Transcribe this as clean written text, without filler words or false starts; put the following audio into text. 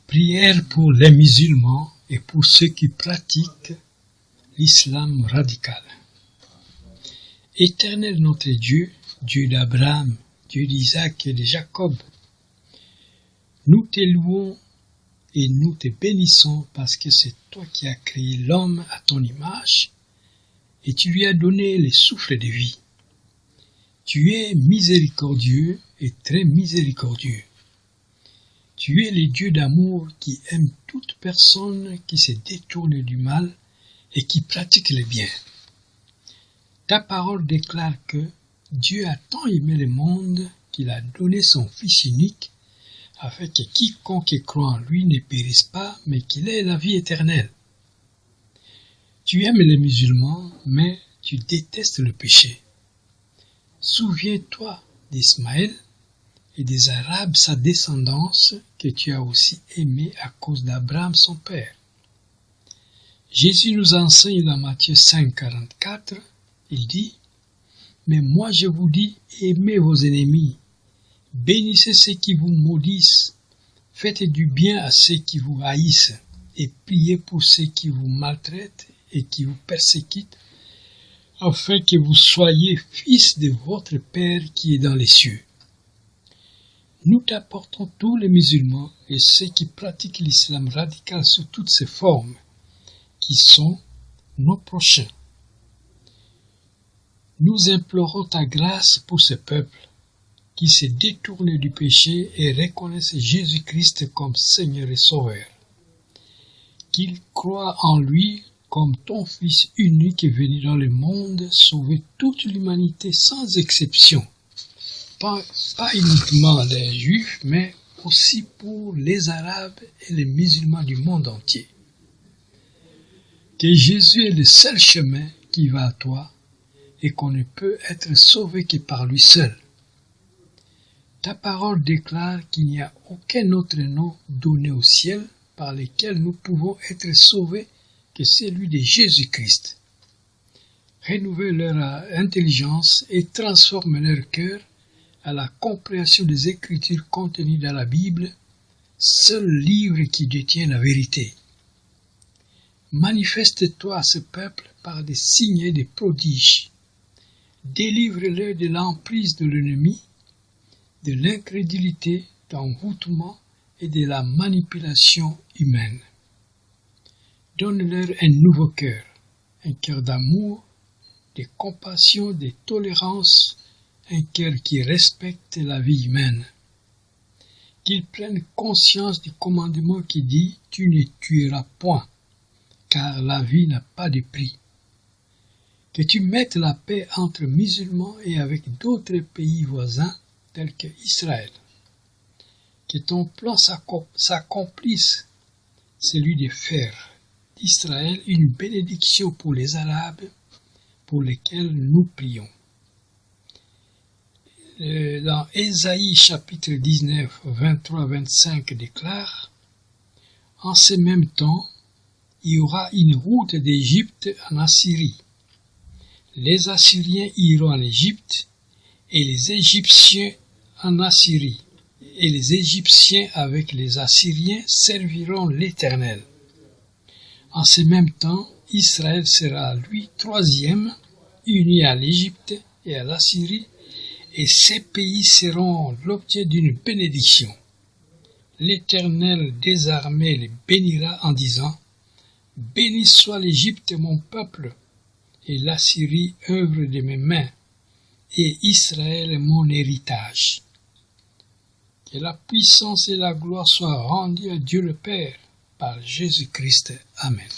Prière pour les musulmans et pour ceux qui pratiquent l'islam radical. Éternel notre Dieu, Dieu d'Abraham, Dieu d'Isaac et de Jacob, nous te louons et nous te bénissons parce que c'est toi qui as créé l'homme à ton image et tu lui as donné le souffle de vie. Tu es miséricordieux et très miséricordieux. Tu es le Dieu d'amour qui aime toute personne qui se détourne du mal et qui pratique le bien. Ta parole déclare que Dieu a tant aimé le monde qu'il a donné son Fils unique afin que quiconque croit en lui ne périsse pas, mais qu'il ait la vie éternelle. Tu aimes les musulmans, mais tu détestes le péché. Souviens-toi d'Ismaël et des Arabes, sa descendance, que tu as aussi aimé à cause d'Abraham, son père. Jésus nous enseigne dans Matthieu 5, 44, il dit « Mais moi je vous dis, aimez vos ennemis, bénissez ceux qui vous maudissent, faites du bien à ceux qui vous haïssent, et priez pour ceux qui vous maltraitent et qui vous persécutent, afin que vous soyez fils de votre Père qui est dans les cieux. » Nous t'apportons tous les musulmans et ceux qui pratiquent l'islam radical sous toutes ses formes, qui sont nos prochains. Nous implorons ta grâce pour ce peuple qui se détourne du péché et reconnaissent Jésus-Christ comme Seigneur et Sauveur. Qu'ils croient en lui comme ton Fils unique est venu dans le monde sauver toute l'humanité sans exception. Pas uniquement les Juifs, mais aussi pour les Arabes et les musulmans du monde entier. Que Jésus est le seul chemin qui va à toi et qu'on ne peut être sauvé que par lui seul. Ta parole déclare qu'il n'y a aucun autre nom donné au ciel par lequel nous pouvons être sauvés que celui de Jésus-Christ. Renouvelle leur intelligence et transforme leur cœur à la compréhension des Écritures contenues dans la Bible, seul livre qui détient la vérité. Manifeste-toi à ce peuple par des signes et des prodiges. Délivre-le de l'emprise de l'ennemi, de l'incrédulité, d'envoûtement et de la manipulation humaine. Donne-leur un nouveau cœur, un cœur d'amour, de compassion, de tolérance, un cœur qui respecte la vie humaine. Qu'ils prennent conscience du commandement qui dit « Tu ne tueras point », car la vie n'a pas de prix. Que tu mettes la paix entre musulmans et avec d'autres pays voisins tels que Israël. Que ton plan s'accomplisse, celui de faire d'Israël une bénédiction pour les Arabes pour lesquels nous prions. Dans Ésaïe chapitre 19, 23-25 déclare « En ce même temps, il y aura une route d'Égypte en Assyrie. Les Assyriens iront en Égypte et les Égyptiens en Assyrie. Et les Égyptiens avec les Assyriens serviront l'Éternel. En ce même temps, Israël sera lui troisième, uni à l'Égypte et à l'Assyrie, et ces pays seront l'objet d'une bénédiction. L'Éternel des armées les bénira en disant « Béni soit l'Égypte mon peuple, et l'Assyrie œuvre de mes mains, et Israël mon héritage. » Que la puissance et la gloire soient rendues à Dieu le Père par Jésus-Christ. Amen.